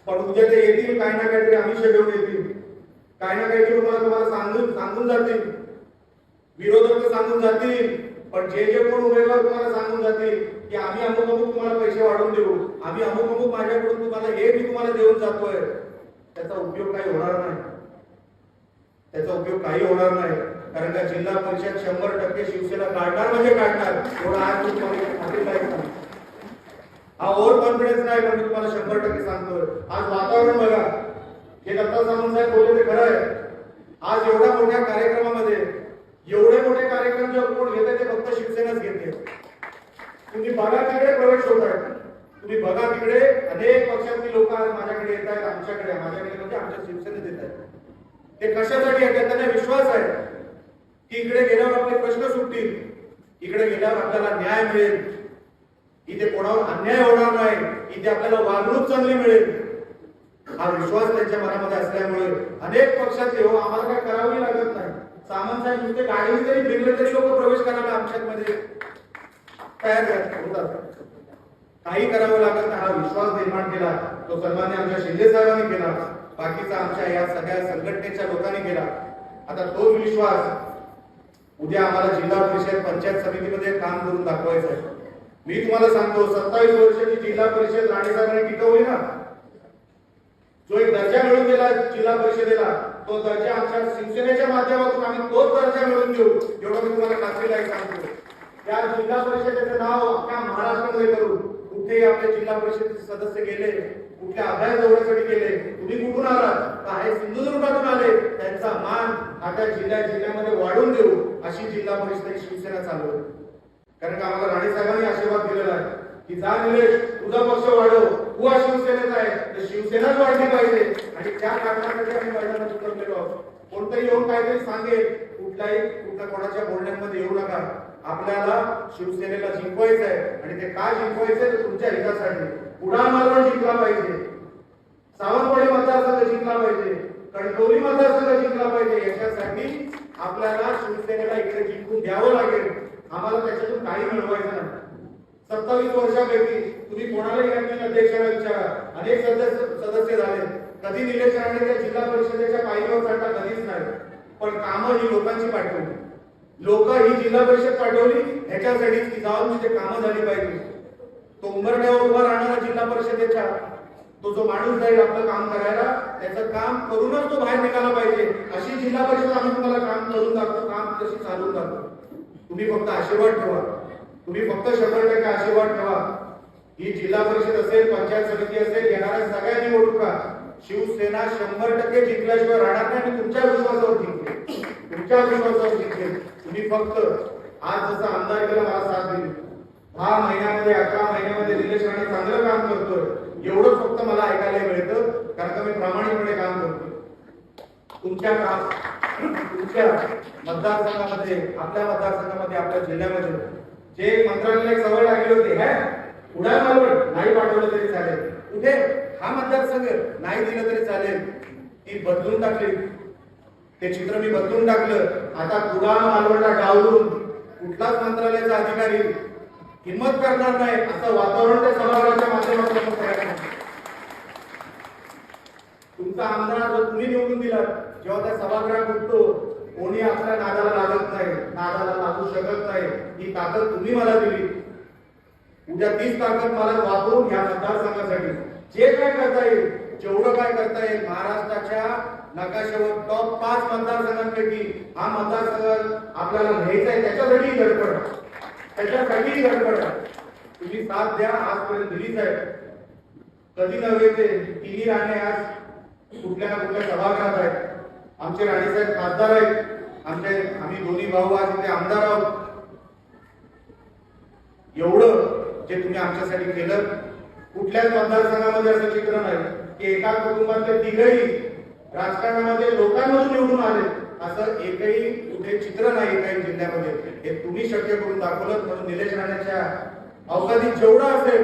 पण उद्या ते येतील काही ना काहीतरी आमिष घेऊन येतील, काही ना काहीतरी तुम्हाला सांगून जातील, विरोधक तर सांगून जातील, पण जे कोण उमेदवार तुम्हाला सांगून जातील की आम्ही अमुक अमुक तुम्हाला पैसे वाढवून देऊ, आम्ही अमुक अमुक माझ्याकडून तुम्हाला हे मी तुम्हाला देऊन जातोय, त्याचा उपयोग काही होणार नाही, त्याचा उपयोग काही होणार नाही. कारण का जिल्हा परिषद 100% शिवसेना काढणार म्हणजे काढणार, एवढा आज तुम्हाला हा ओव्हर कॉन्फिडन्स नाही, पण मी तुम्हाला 100% सांगतोय. आज वातावरण बघा, हे दत्ता सामंत साहेब बोलले ते खरं आहे. आज एवढ्या मोठ्या कार्यक्रमामध्ये एवढे मोठे कार्यक्रम जे कोण घेते ते फक्त शिवसेनाच घेते. तुम्ही बघा तिकडे प्रवेश होत आहे, तुम्ही बघा तिकडे अनेक पक्षातली लोक आज माझ्याकडे येत आहेत, माझ्याकडे म्हणजे आमच्या शिवसेनेत येत आहेत. ते कशासाठी येतात? त्यांना विश्वास आहे की इकडे गेल्यावर आपले प्रश्न सुटतील, इकडे गेल्यावर आपल्याला न्याय मिळेल, इथे कोणावर अन्याय होणार नाही, इथे आपल्याला वागणूक चांगली मिळेल. हा विश्वास त्यांच्या मनामध्ये असल्यामुळे अनेक पक्षातले हो आम्हाला काय करावी लागत नाही. सामंत साहेब नुसते गाडी जरी फिरले तरी लोक प्रवेश करायला आमच्यामध्ये तयार होतात. काही करावं लागत नाही. हा विश्वास निर्माण केला तो सन्मान्य आमच्या शिंदे साहेबांनी केला, बाकीचा आमच्या या सगळ्या संघटनेच्या लोकांनी केला. आता तोच विश्वास उद्या आम्हाला जिल्हा परिषद पंचायत समितीमध्ये काम करून दाखवायचं आहे. मी तुम्हाला सांगतो 27 वर्षाची जिल्हा परिषद राणेसाहेबांनी टिकवली ना, जो एक दर्जा मिळून दिला जिल्हा परिषदेला, तो दर्जा आमच्या शिवसेनेच्या माध्यमातून आम्ही तोच दर्जा मिळवून देऊ, एवढं मी तुम्हाला खात्रीला सांगतो. त्या जिल्हा परिषदेचं नाव अख्ख्या महाराष्ट्रामध्ये करू. कुठेही आपले जिल्हा परिषदेचे सदस्य गेले, कुठल्या अभ्यास दौऱ्यासाठी गेले, तुम्ही कुठून आलात का हे सिंधुदुर्गातून आले, त्यांचा मान आता जिल्ह्यामध्ये वाढून देऊ अशी जिल्हा परिषद शिवसेना चालवते. कारण का आम्हाला राणे साहेबांनी आशीर्वाद दिलेला आहे की जा निलेश, तुझा पक्ष वाढव, तू हा शिवसेनेचा आहे तर शिवसेनाच वाढली पाहिजे. आणि त्या कारणासाठी आम्ही मैदानात उतरलेलो आहोत. कोणतरी येऊन काहीतरी सांगेल, कुठल्या कोणाच्या बोलण्यामध्ये येऊ नका. आपल्याला शिवसेनेला जिंकवायचं आहे आणि ते का जिंकवायचंय तर तुमच्या हितासाठी. कुडाळ मालवण जिंकला पाहिजे, सावंतवाडी मतदारसंघ जिंकला पाहिजे, कणकवली मतदारसंघ जिंकला पाहिजे. याच्यासाठी आपल्याला शिवसेनेला इकडे जिंकून द्यावं लागेल. आम्हाला त्याच्यातून काही मिळवायचं नाही. 27 वर्षापैकी तुम्ही कोणालाही अध्यक्षाला विचारा, अनेक सदस्य झाले, कधी निलेश राणे त्या जिल्हा परिषदेच्या पायरीवर चढला कधीच नाही. पण कामं ही लोकांची पाठवली, लोक ही जिल्हा परिषद पाठवली ह्याच्यासाठी की जाऊन तिथे कामं झाली पाहिजे. तो उंबरठ्यावर उभा राहणारा जिल्हा परिषदेच्या तो जो माणूस जाईल आपलं काम करायला, त्याचं काम करूनच तो बाहेर निघाला पाहिजे. अशी जिल्हा परिषद आम्ही तुम्हाला काम करून दाखवतो, काम कशी चालवून दाखवतो. तुम्ही फक्त आशीर्वाद ठेवा, तुम्ही फक्त 100% आशीर्वाद ठेवा. ही जिल्हा परिषद असेल, पंचायत समिती असेल, येणाऱ्या सगळ्या निवडणुका शिवसेना 100% जिंकल्याशिवाय राहणार नाही. आणि तुमच्या विश्वासावर जिंकेल, तुमच्या विश्वासावर जिंकेल. तुम्ही फक्त आज जसं आमदारकीला मला साथ दिली, 10 महिन्यामध्ये 11 महिन्यामध्ये निलेश राणे चांगलं काम करतोय, एवढंच फक्त मला ऐकायला मिळतं. कारण का मी प्रामाणिकपणे काम करतो. तुमच्या मतदारसंघामध्ये, आपल्या मतदारसंघामध्ये, आपल्या जिल्ह्यामध्ये जे मंत्र्यांना एक सवय लागली होती, उडाळ मालवण नाही पाठवलं तरी चालेल, कुठे हा मतदारसंघ नाही दिलं तरी चालेल, ती बदलून टाकली. ते चित्र मी बदलून टाकलं. आता कुडाळ मालवणला डावलून कुठलाच मंत्रालयाचा अधिकारी हिंमत करणार नाही असं वातावरण त्या सभागृहाच्या माध्यमातून तयार आहे. तुमचा आमदार जो तुम्ही निवडून दिला, जेव्हा त्या सभागृहात उठतो कोणी आपल्या नादाला लागत नाही, नादाला लागू शकत नाही. ही ताकद तुम्ही मला दिली. उद्या तीच ताकद मला वापरून घ्या मतदारसंघासाठी जे काय करता येईल, जेवढं काय करता येईल. महाराष्ट्राच्या नकाशावर टॉप 5 मतदारसंघांपैकी हा मतदारसंघ आपल्याला घ्यायचा आहे. त्याच्यासाठी धडपड, त्याच्यासाठी धडपड तुम्ही साथ द्या. आजपर्यंत दिलीच आहे. कधी नव्हे ते तिन्ही राणे आज कुठल्या ना कुठल्या सभागृहात आहेत. आमचे राणेसाहेब खासदार आहेत, आम्ही दोन्ही भाऊ आज इथे आमदार आहोत. एवढं जे तुम्ही आमच्यासाठी केलं, कुठल्याच मतदारसंघामध्ये असं चित्र नाही की एका कुटुंबातले तिघही राजकारणामध्ये लोकांमधून निवडून आले, असं एकही कुठे चित्र नाही काही जिल्ह्यामध्ये. हे तुम्ही शक्य करून दाखवलं. म्हणून निलेश राणेच्या अवकाशात जेवढं असेल